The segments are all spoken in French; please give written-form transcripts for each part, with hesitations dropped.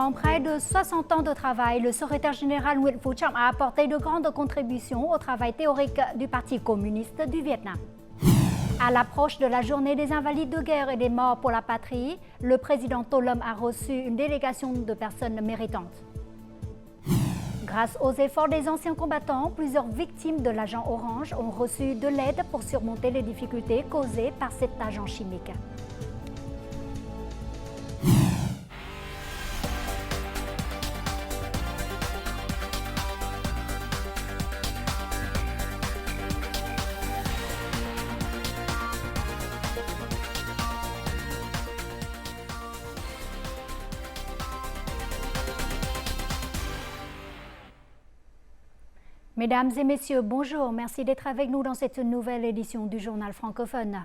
Durant près de 60 ans de travail, le secrétaire général Nguyen Phu Trọng a apporté de grandes contributions au travail théorique du Parti communiste du Vietnam. À l'approche de la journée des invalides de guerre et des morts pour la patrie, le président Tô Lâm a reçu une délégation de personnes méritantes. Grâce aux efforts des anciens combattants, plusieurs victimes de l'agent orange ont reçu de l'aide pour surmonter les difficultés causées par cet agent chimique. Mesdames et messieurs, bonjour. Merci d'être avec nous dans cette nouvelle édition du journal francophone.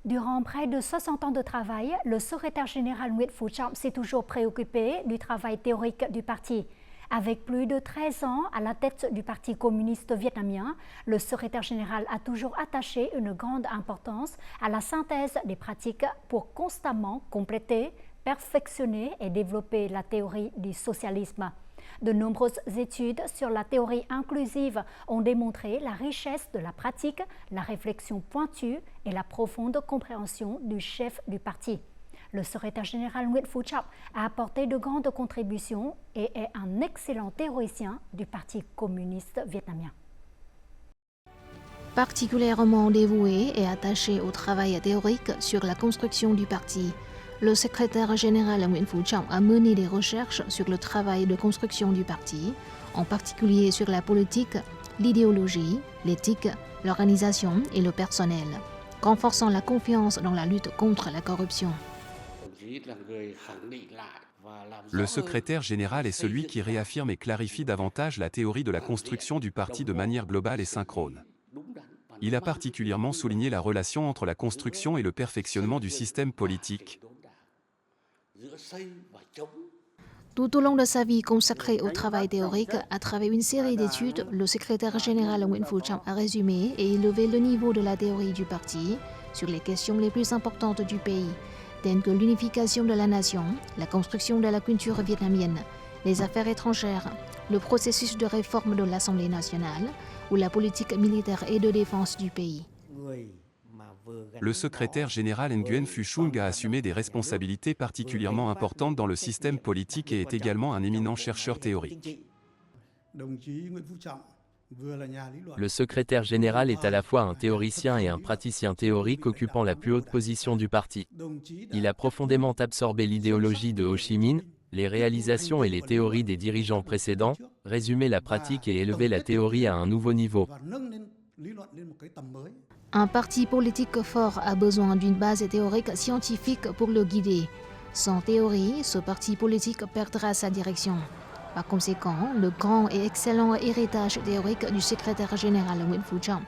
Durant près de 60 ans de travail, le secrétaire général Nguyen Phu Trọng s'est toujours préoccupé du travail théorique du parti. Avec plus de 13 ans à la tête du Parti communiste vietnamien, le secrétaire général a toujours attaché une grande importance à la synthèse des pratiques pour constamment compléter, perfectionner et développer la théorie du socialisme. De nombreuses études sur la théorie inclusive ont démontré la richesse de la pratique, la réflexion pointue et la profonde compréhension du chef du parti. Le secrétaire général Nguyen Phu Trọng a apporté de grandes contributions et est un excellent théoricien du Parti communiste vietnamien. Particulièrement dévoué et attaché au travail théorique sur la construction du parti, le secrétaire général Nguyen Phu Trọng a mené des recherches sur le travail de construction du parti, en particulier sur la politique, l'idéologie, l'éthique, l'organisation et le personnel, renforçant la confiance dans la lutte contre la corruption. Le secrétaire général est celui qui réaffirme et clarifie davantage la théorie de la construction du parti de manière globale et synchrone. Il a particulièrement souligné la relation entre la construction et le perfectionnement du système politique. Tout au long de sa vie consacrée au travail théorique, à travers une série d'études, le secrétaire général Nguyen Phu Trọng a résumé et élevé le niveau de la théorie du parti sur les questions les plus importantes du pays, telles que l'unification de la nation, la construction de la culture vietnamienne, les affaires étrangères, le processus de réforme de l'Assemblée nationale ou la politique militaire et de défense du pays. Le secrétaire général Nguyen Phu Trọng a assumé des responsabilités particulièrement importantes dans le système politique et est également un éminent chercheur théorique. Le secrétaire général est à la fois un théoricien et un praticien théorique occupant la plus haute position du parti. Il a profondément absorbé l'idéologie de Ho Chi Minh, les réalisations et les théories des dirigeants précédents, résumé la pratique et élevé la théorie à un nouveau niveau. Un parti politique fort a besoin d'une base théorique scientifique pour le guider. Sans théorie, ce parti politique perdra sa direction. Par conséquent, le grand et excellent héritage théorique du secrétaire général Nguyen Phu Trọng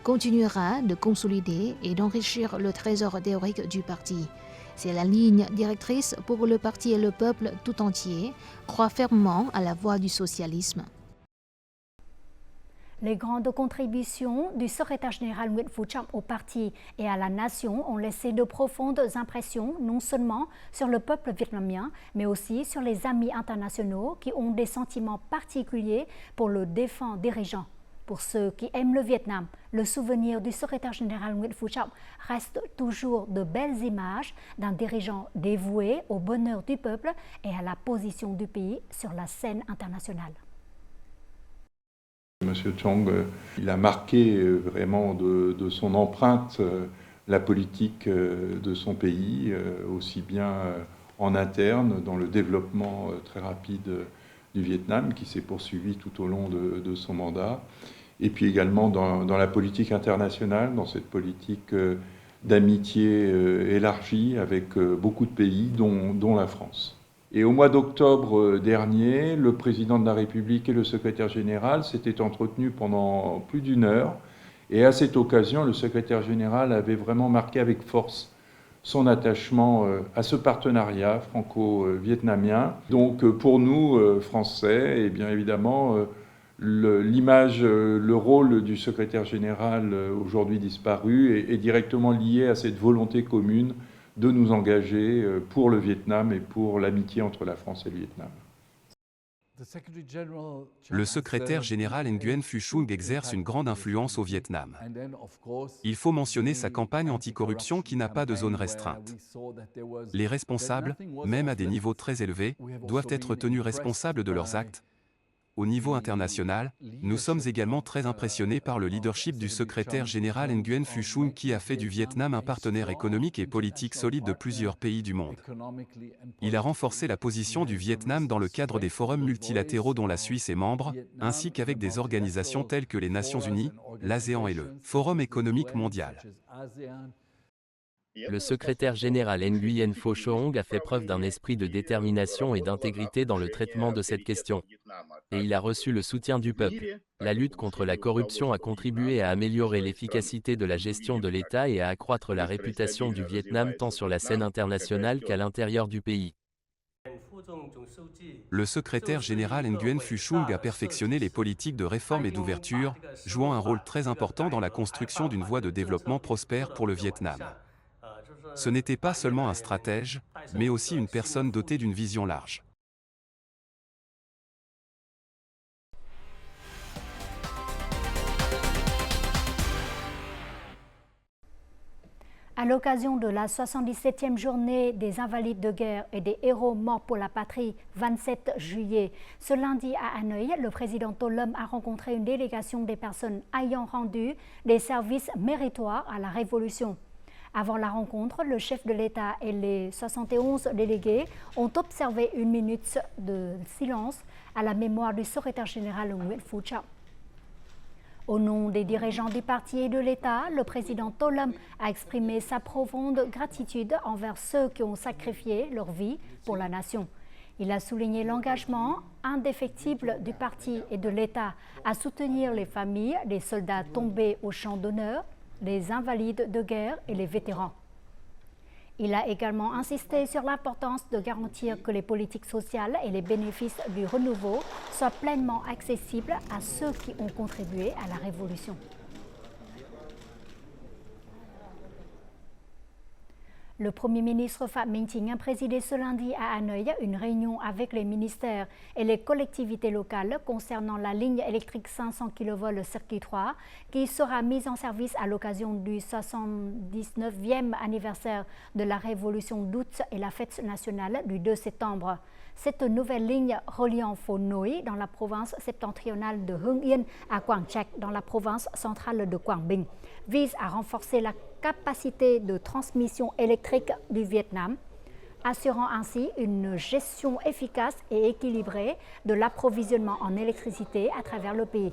continuera de consolider et d'enrichir le trésor théorique du parti. C'est la ligne directrice pour le parti et le peuple tout entier, croit fermement à la voie du socialisme. Les grandes contributions du secrétaire général Nguyen Phu Trọng au parti et à la nation ont laissé de profondes impressions non seulement sur le peuple vietnamien, mais aussi sur les amis internationaux qui ont des sentiments particuliers pour le défunt dirigeant. Pour ceux qui aiment le Vietnam, le souvenir du secrétaire général Nguyen Phu Trọng reste toujours de belles images d'un dirigeant dévoué au bonheur du peuple et à la position du pays sur la scène internationale. Monsieur Trọng, il a marqué vraiment de son empreinte la politique de son pays, aussi bien en interne, dans le développement très rapide du Vietnam, qui s'est poursuivi tout au long de son mandat, et puis également dans la politique internationale, dans cette politique d'amitié élargie avec beaucoup de pays, dont la France. Et au mois d'octobre dernier, le président de la République et le secrétaire général s'étaient entretenus pendant plus d'une heure. Et à cette occasion, le secrétaire général avait vraiment marqué avec force son attachement à ce partenariat franco-vietnamien. Donc pour nous, Français, et bien évidemment, l'image, le rôle du secrétaire général aujourd'hui disparu est directement lié à cette volonté commune de nous engager pour le Vietnam et pour l'amitié entre la France et le Vietnam. Le secrétaire général Nguyen Phu Trong exerce une grande influence au Vietnam. Il faut mentionner sa campagne anticorruption qui n'a pas de zone restreinte. Les responsables, même à des niveaux très élevés, doivent être tenus responsables de leurs actes. Au niveau international, nous sommes également très impressionnés par le leadership du secrétaire général Nguyen Phu Trong qui a fait du Vietnam un partenaire économique et politique solide de plusieurs pays du monde. Il a renforcé la position du Vietnam dans le cadre des forums multilatéraux dont la Suisse est membre, ainsi qu'avec des organisations telles que les Nations Unies, l'ASEAN et le Forum économique mondial. Le secrétaire général Nguyen Phu Trong a fait preuve d'un esprit de détermination et d'intégrité dans le traitement de cette question. Et il a reçu le soutien du peuple. La lutte contre la corruption a contribué à améliorer l'efficacité de la gestion de l'État et à accroître la réputation du Vietnam tant sur la scène internationale qu'à l'intérieur du pays. Le secrétaire général Nguyen Phu Trong a perfectionné les politiques de réforme et d'ouverture, jouant un rôle très important dans la construction d'une voie de développement prospère pour le Vietnam. Ce n'était pas seulement un stratège, mais aussi une personne dotée d'une vision large. À l'occasion de la 77e journée des Invalides de guerre et des héros morts pour la patrie, 27 juillet, ce lundi à Hanoï, le président Tô Lâm a rencontré une délégation des personnes ayant rendu des services méritoires à la Révolution. Avant la rencontre, le chef de l'État et les 71 délégués ont observé une minute de silence à la mémoire du secrétaire général Nguyễn Phú Trọng. Au nom des dirigeants du parti et de l'État, le président Tô Lâm a exprimé sa profonde gratitude envers ceux qui ont sacrifié leur vie pour la nation. Il a souligné l'engagement indéfectible du parti et de l'État à soutenir les familles des soldats tombés au champ d'honneur, les invalides de guerre et les vétérans. Il a également insisté sur l'importance de garantir que les politiques sociales et les bénéfices du renouveau soient pleinement accessibles à ceux qui ont contribué à la Révolution. Le Premier ministre Phạm Minh Chính a présidé ce lundi à Hanoï une réunion avec les ministères et les collectivités locales concernant la ligne électrique 500 kV circuit 3 qui sera mise en service à l'occasion du 79e anniversaire de la Révolution d'août et la fête nationale du 2 septembre. Cette nouvelle ligne reliant Phô Nối dans la province septentrionale de Hưng Yên à Quảng Trạch dans la province centrale de Quảng Bình vise à renforcer la capacité de transmission électrique du Vietnam, assurant ainsi une gestion efficace et équilibrée de l'approvisionnement en électricité à travers le pays.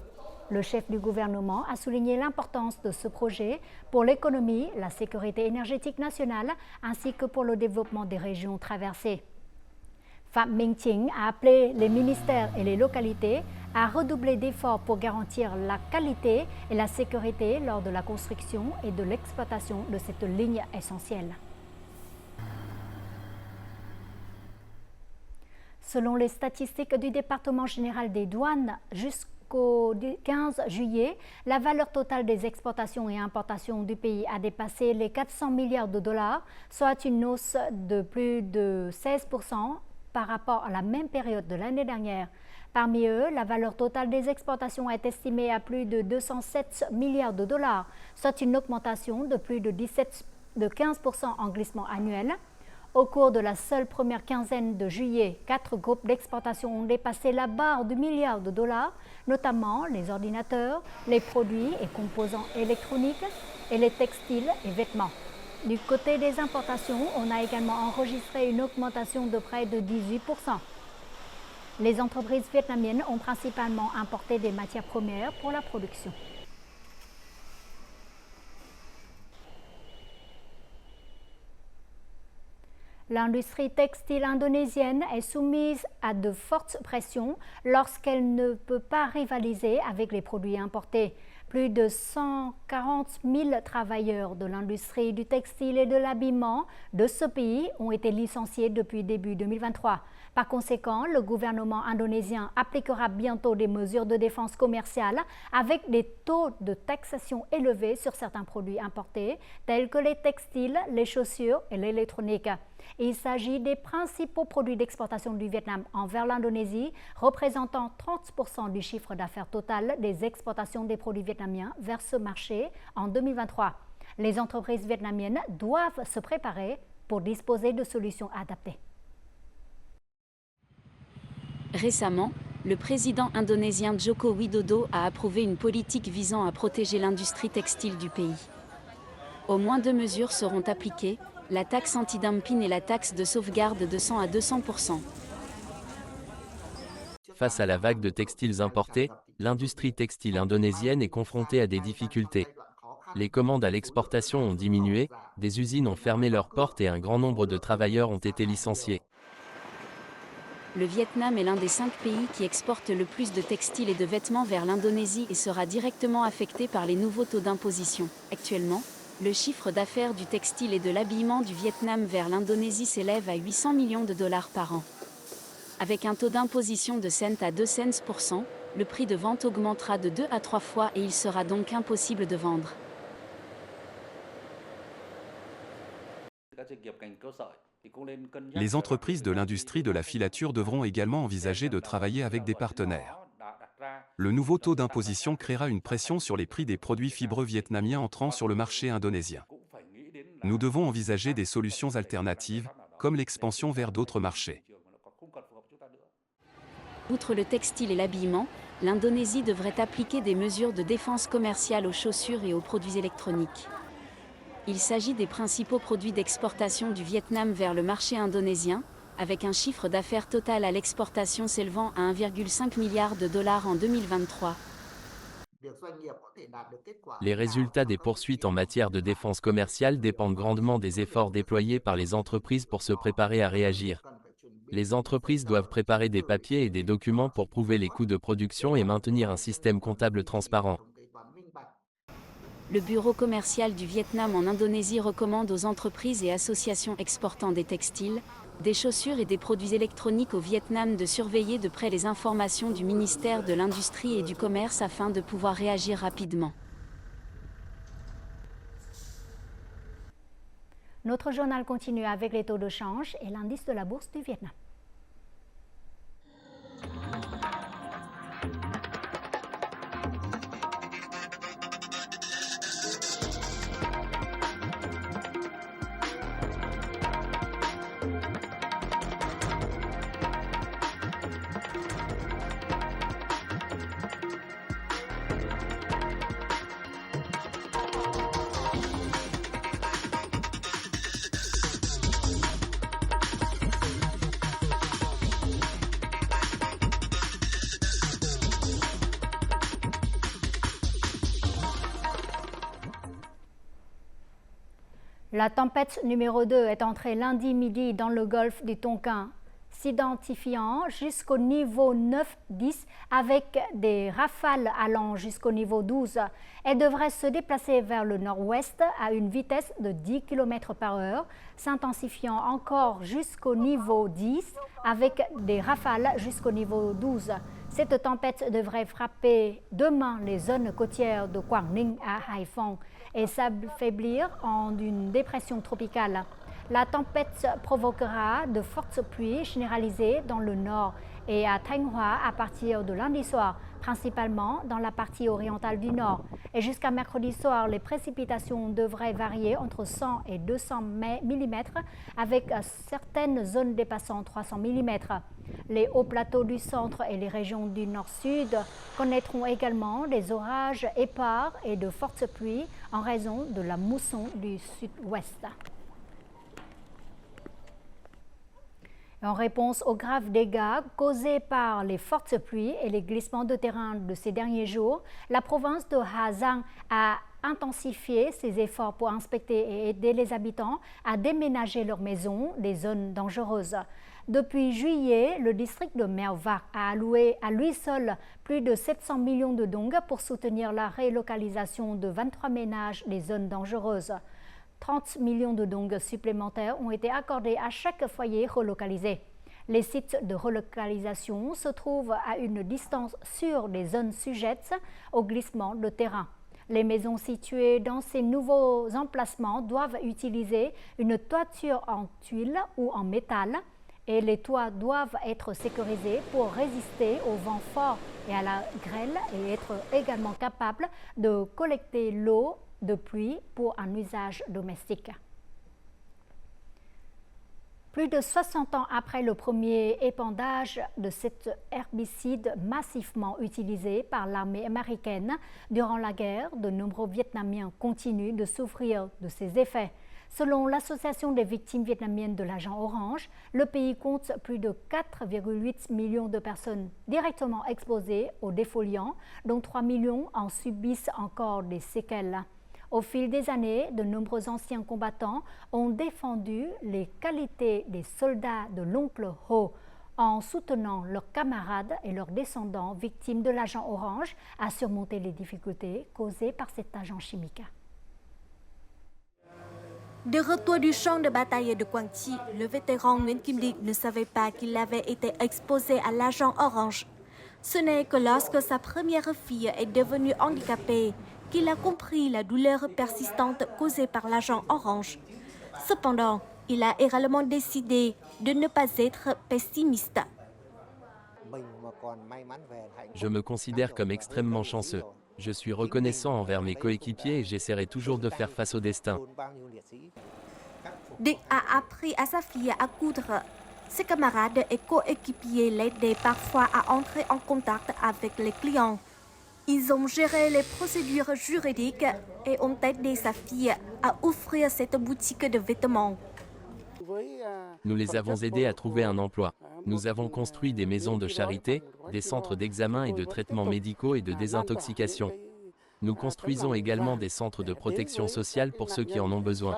Le chef du gouvernement a souligné l'importance de ce projet pour l'économie, la sécurité énergétique nationale ainsi que pour le développement des régions traversées. Phạm Minh Chính a appelé les ministères et les localités à redoubler d'efforts pour garantir la qualité et la sécurité lors de la construction et de l'exploitation de cette ligne essentielle. Selon les statistiques du département général des douanes, jusqu'au 15 juillet, la valeur totale des exportations et importations du pays a dépassé les 400 milliards de dollars, soit une hausse de plus de 16% par rapport à la même période de l'année dernière. Parmi eux, la valeur totale des exportations est estimée à plus de 207 milliards de dollars, soit une augmentation de plus de 15% en glissement annuel. Au cours de la seule première quinzaine de juillet, 4 groupes d'exportation ont dépassé la barre du milliard de dollars, notamment les ordinateurs, les produits et composants électroniques et les textiles et vêtements. Du côté des importations, on a également enregistré une augmentation de près de 18%. Les entreprises vietnamiennes ont principalement importé des matières premières pour la production. L'industrie textile indonésienne est soumise à de fortes pressions lorsqu'elle ne peut pas rivaliser avec les produits importés. Plus de 140 000 travailleurs de l'industrie du textile et de l'habillement de ce pays ont été licenciés depuis début 2023. Par conséquent, le gouvernement indonésien appliquera bientôt des mesures de défense commerciale avec des taux de taxation élevés sur certains produits importés, tels que les textiles, les chaussures et l'électronique. Il s'agit des principaux produits d'exportation du Vietnam envers l'Indonésie, représentant 30% du chiffre d'affaires total des exportations des produits vietnamiens vers ce marché en 2023. Les entreprises vietnamiennes doivent se préparer pour disposer de solutions adaptées. Récemment, le président indonésien Joko Widodo a approuvé une politique visant à protéger l'industrie textile du pays. Au moins 2 mesures seront appliquées, la taxe anti-dumping et la taxe de sauvegarde de 100 à 200%. Face à la vague de textiles importés, l'industrie textile indonésienne est confrontée à des difficultés. Les commandes à l'exportation ont diminué, des usines ont fermé leurs portes et un grand nombre de travailleurs ont été licenciés. Le Vietnam est l'un des 5 pays qui exportent le plus de textiles et de vêtements vers l'Indonésie et sera directement affecté par les nouveaux taux d'imposition. Actuellement, le chiffre d'affaires du textile et de l'habillement du Vietnam vers l'Indonésie s'élève à 800 millions de dollars par an. Avec un taux d'imposition de cents à 2 cents %, le prix de vente augmentera de 2 à 3 fois et il sera donc impossible de vendre. Les entreprises de l'industrie de la filature devront également envisager de travailler avec des partenaires. Le nouveau taux d'imposition créera une pression sur les prix des produits fibreux vietnamiens entrant sur le marché indonésien. Nous devons envisager des solutions alternatives, comme l'expansion vers d'autres marchés. Outre le textile et l'habillement, l'Indonésie devrait appliquer des mesures de défense commerciale aux chaussures et aux produits électroniques. Il s'agit des principaux produits d'exportation du Vietnam vers le marché indonésien, avec un chiffre d'affaires total à l'exportation s'élevant à 1,5 milliard de dollars en 2023. Les résultats des poursuites en matière de défense commerciale dépendent grandement des efforts déployés par les entreprises pour se préparer à réagir. Les entreprises doivent préparer des papiers et des documents pour prouver les coûts de production et maintenir un système comptable transparent. Le Bureau commercial du Vietnam en Indonésie recommande aux entreprises et associations exportant des textiles, des chaussures et des produits électroniques au Vietnam de surveiller de près les informations du ministère de l'Industrie et du Commerce afin de pouvoir réagir rapidement. Notre journal continue avec les taux de change et l'indice de la bourse du Vietnam. La tempête numéro 2 est entrée lundi midi dans le golfe du Tonkin, s'identifiant jusqu'au niveau 9-10 avec des rafales allant jusqu'au niveau 12. Elle devrait se déplacer vers le nord-ouest à une vitesse de 10 km/h, s'intensifiant encore jusqu'au niveau 10 avec des rafales jusqu'au niveau 12. Cette tempête devrait frapper demain les zones côtières de Quảng Ninh à Hải Phòng et s'affaiblir en une dépression tropicale. La tempête provoquera de fortes pluies généralisées dans le nord et à Thanh Hóa à partir de lundi soir, principalement dans la partie orientale du nord. Et jusqu'à mercredi soir, les précipitations devraient varier entre 100 et 200 mm avec certaines zones dépassant 300 mm. Les hauts plateaux du centre et les régions du nord-sud connaîtront également des orages épars et de fortes pluies en raison de la mousson du sud-ouest. En réponse aux graves dégâts causés par les fortes pluies et les glissements de terrain de ces derniers jours, la province de Hà Giang a intensifié ses efforts pour inspecter et aider les habitants à déménager leurs maisons des zones dangereuses. Depuis juillet, le district de Merva a alloué à lui seul plus de 700 millions de dong pour soutenir la relocalisation de 23 ménages des zones dangereuses. 30 millions de dong supplémentaires ont été accordés à chaque foyer relocalisé. Les sites de relocalisation se trouvent à une distance sûre des zones sujettes au glissement de terrain. Les maisons situées dans ces nouveaux emplacements doivent utiliser une toiture en tuiles ou en métal et les toits doivent être sécurisés pour résister au vent fort et à la grêle et être également capables de collecter l'eau de pluie pour un usage domestique. Plus de 60 ans après le premier épandage de cet herbicide massivement utilisé par l'armée américaine durant la guerre, de nombreux Vietnamiens continuent de souffrir de ses effets. Selon l'Association des victimes vietnamiennes de l'agent orange, le pays compte plus de 4,8 millions de personnes directement exposées aux défoliants, dont 3 millions en subissent encore des séquelles. Au fil des années, de nombreux anciens combattants ont défendu les qualités des soldats de l'oncle Ho en soutenant leurs camarades et leurs descendants victimes de l'agent orange à surmonter les difficultés causées par cet agent chimique. De retour du champ de bataille de Quang Tri, le vétéran Nguyen Kim Dik ne savait pas qu'il avait été exposé à l'agent orange. Ce n'est que lorsque sa première fille est devenue handicapée qu'il a compris la douleur persistante causée par l'agent orange. Cependant, il a également décidé de ne pas être pessimiste. Je me considère comme extrêmement chanceux. Je suis reconnaissant envers mes coéquipiers et j'essaierai toujours de faire face au destin. Dick a appris à sa fille à coudre. Ses camarades et coéquipiers l'aidaient parfois à entrer en contact avec les clients. Ils ont géré les procédures juridiques et ont aidé sa fille à ouvrir cette boutique de vêtements. Nous les avons aidés à trouver un emploi. Nous avons construit des maisons de charité, des centres d'examen et de traitements médicaux et de désintoxication. Nous construisons également des centres de protection sociale pour ceux qui en ont besoin.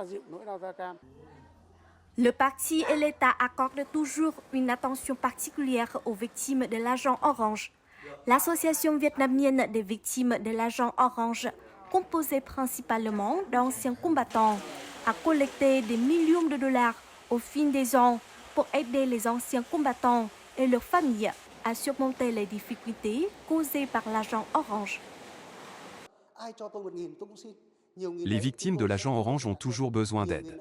Le parti et l'État accordent toujours une attention particulière aux victimes de l'agent orange. L'Association vietnamienne des victimes de l'agent orange, composée principalement d'anciens combattants, a collecté des millions de dollars au fil des ans pour aider les anciens combattants et leurs familles à surmonter les difficultés causées par l'agent orange. Les victimes de l'agent orange ont toujours besoin d'aide.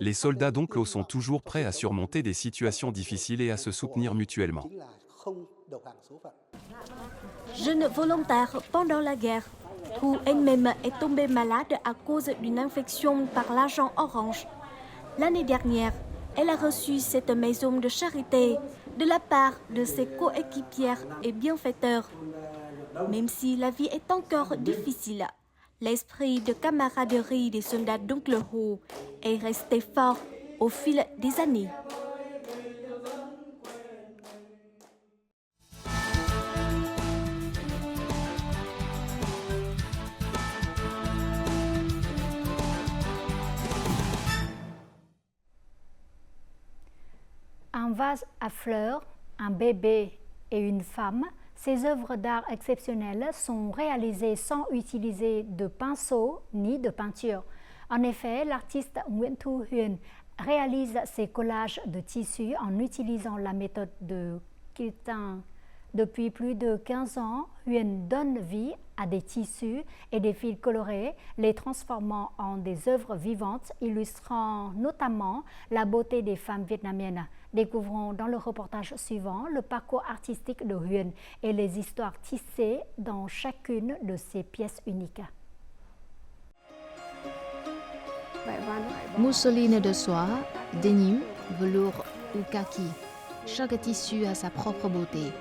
Les soldats d'Oncle Ho sont toujours prêts à surmonter des situations difficiles et à se soutenir mutuellement. Jeune volontaire pendant la guerre, où elle-même est tombée malade à cause d'une infection par l'agent orange. L'année dernière, elle a reçu cette maison de charité de la part de ses coéquipières et bienfaiteurs. Même si la vie est encore difficile, l'esprit de camaraderie des soldats d'Oncle Ho est resté fort au fil des années. Un vase à fleurs, un bébé et une femme, ces œuvres d'art exceptionnelles sont réalisées sans utiliser de pinceau ni de peinture. En effet, l'artiste Nguyen Thu Huynh réalise ses collages de tissus en utilisant la méthode de quilting. Depuis plus de 15 ans, Huynh donne vie à des tissus et des fils colorés, les transformant en des œuvres vivantes, illustrant notamment la beauté des femmes vietnamiennes. Découvrons dans le reportage suivant le parcours artistique de Huynh et les histoires tissées dans chacune de ces pièces uniques. Mousseline de soie, denim, velours ou kaki. Chaque tissu a sa propre beauté.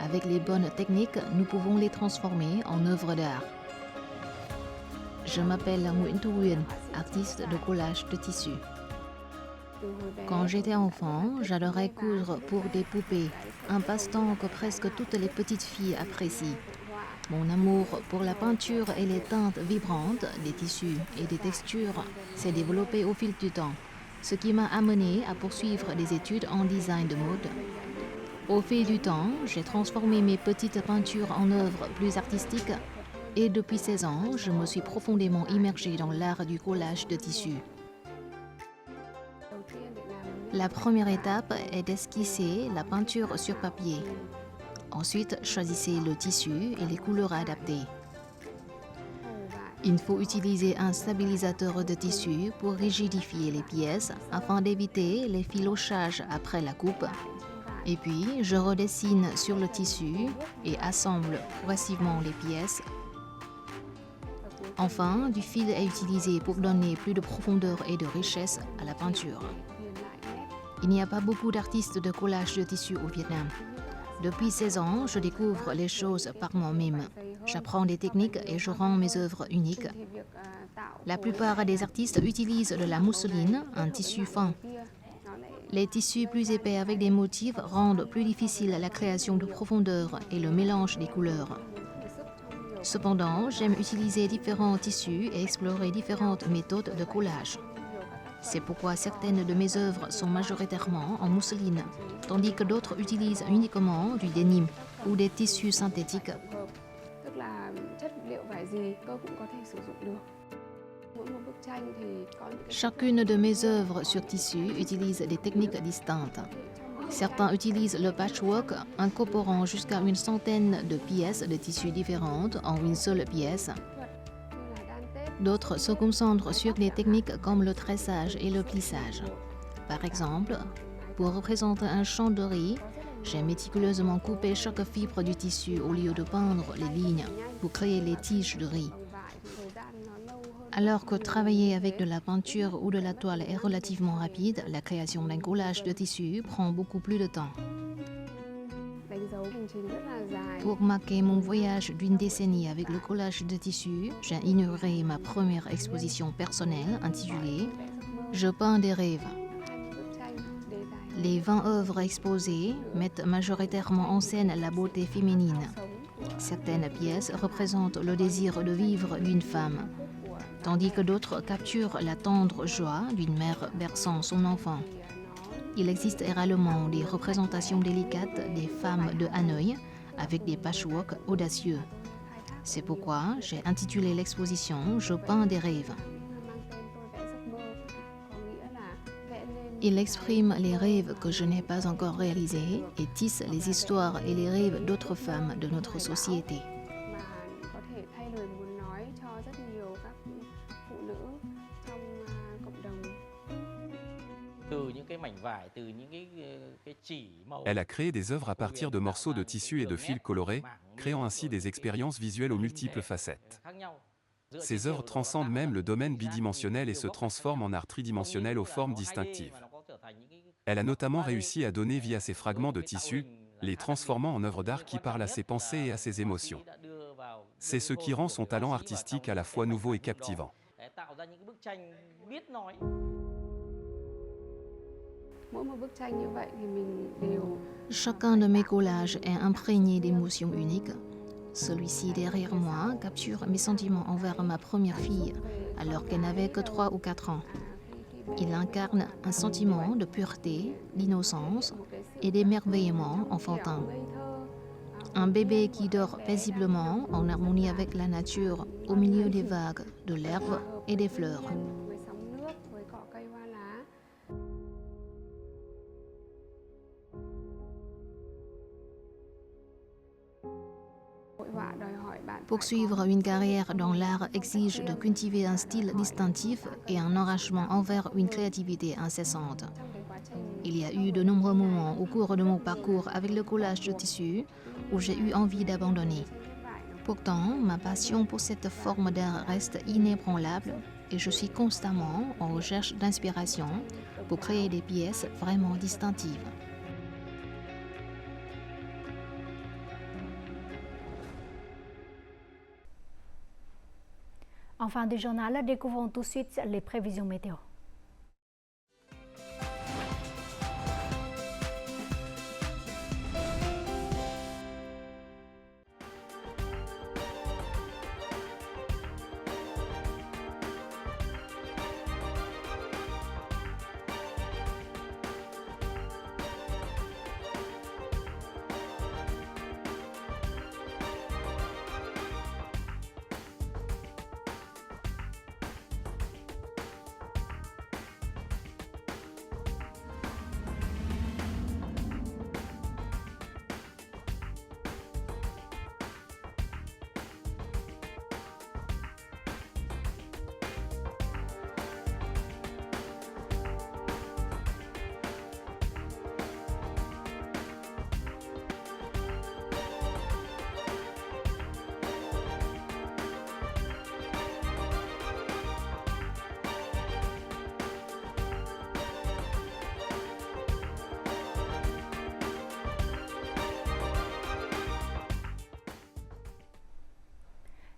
Avec les bonnes techniques, nous pouvons les transformer en œuvres d'art. Je m'appelle Nguyen Thu Huynh, artiste de collage de tissus. Quand j'étais enfant, j'adorais coudre pour des poupées, un passe-temps que presque toutes les petites filles apprécient. Mon amour pour la peinture et les teintes vibrantes des tissus et des textures s'est développé au fil du temps. ce qui m'a amené à poursuivre des études en design de mode. Au fil du temps, j'ai transformé mes petites peintures en œuvres plus artistiques et depuis 16 ans, je me suis profondément immergée dans l'art du collage de tissus. La première étape est d'esquisser la peinture sur papier. Ensuite, choisissez le tissu et les couleurs adaptées. Il faut utiliser un stabilisateur de tissu pour rigidifier les pièces afin d'éviter les filochages après la coupe. Et puis, je redessine sur le tissu et assemble progressivement les pièces. Enfin, du fil est utilisé pour donner plus de profondeur et de richesse à la peinture. Il n'y a pas beaucoup d'artistes de collage de tissu au Vietnam. Depuis 16 ans, je découvre les choses par moi-même. J'apprends des techniques et je rends mes œuvres uniques. La plupart des artistes utilisent de la mousseline, un tissu fin. Les tissus plus épais avec des motifs rendent plus difficile la création de profondeur et le mélange des couleurs. Cependant, j'aime utiliser différents tissus et explorer différentes méthodes de collage. C'est pourquoi certaines de mes œuvres sont majoritairement en mousseline, tandis que d'autres utilisent uniquement du denim ou des tissus synthétiques. Chacune de mes œuvres sur tissu utilise des techniques distinctes. Certains utilisent le patchwork, incorporant jusqu'à une centaine de pièces de tissus différentes en une seule pièce. D'autres se concentrent sur des techniques comme le tressage et le plissage. Par exemple, pour représenter un champ de riz, j'ai méticuleusement coupé chaque fibre du tissu au lieu de peindre les lignes pour créer les tiges de riz. Alors que travailler avec de la peinture ou de la toile est relativement rapide, la création d'un collage de tissu prend beaucoup plus de temps. Pour marquer mon voyage d'une décennie avec le collage de tissu, j'ai inauguré ma première exposition personnelle intitulée « Je peins des rêves ». Les 20 œuvres exposées mettent majoritairement en scène la beauté féminine. Certaines pièces représentent le désir de vivre d'une femme, tandis que d'autres capturent la tendre joie d'une mère berçant son enfant. Il existe également des représentations délicates des femmes de Hanoï avec des patchworks audacieux. C'est pourquoi j'ai intitulé l'exposition « Je peins des rêves ». Il exprime les rêves que je n'ai pas encore réalisés et tisse les histoires et les rêves d'autres femmes de notre société. Elle a créé des œuvres à partir de morceaux de tissu et de fils colorés, créant ainsi des expériences visuelles aux multiples facettes. Ces œuvres transcendent même le domaine bidimensionnel et se transforment en art tridimensionnel aux formes distinctives. Elle a notamment réussi à donner vie à ces fragments de tissu, les transformant en œuvres d'art qui parlent à ses pensées et à ses émotions. C'est ce qui rend son talent artistique à la fois nouveau et captivant. Chacun de mes collages est imprégné d'émotions uniques. Celui-ci derrière moi capture mes sentiments envers ma première fille, alors qu'elle n'avait que 3 ou 4 ans. Il incarne un sentiment de pureté, d'innocence et d'émerveillement enfantin. Un bébé qui dort paisiblement en harmonie avec la nature au milieu des vagues, de l'herbe et des fleurs. Poursuivre une carrière dans l'art exige de cultiver un style distinctif et un enragement envers une créativité incessante. Il y a eu de nombreux moments au cours de mon parcours avec le collage de tissu où j'ai eu envie d'abandonner. Pourtant, ma passion pour cette forme d'art reste inébranlable et je suis constamment en recherche d'inspiration pour créer des pièces vraiment distinctives. En fin de journal, découvrons tout de suite les prévisions météo.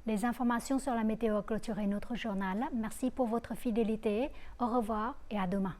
Les informations sur la météo ont clôturé notre journal. Merci pour votre fidélité. Au revoir et à demain.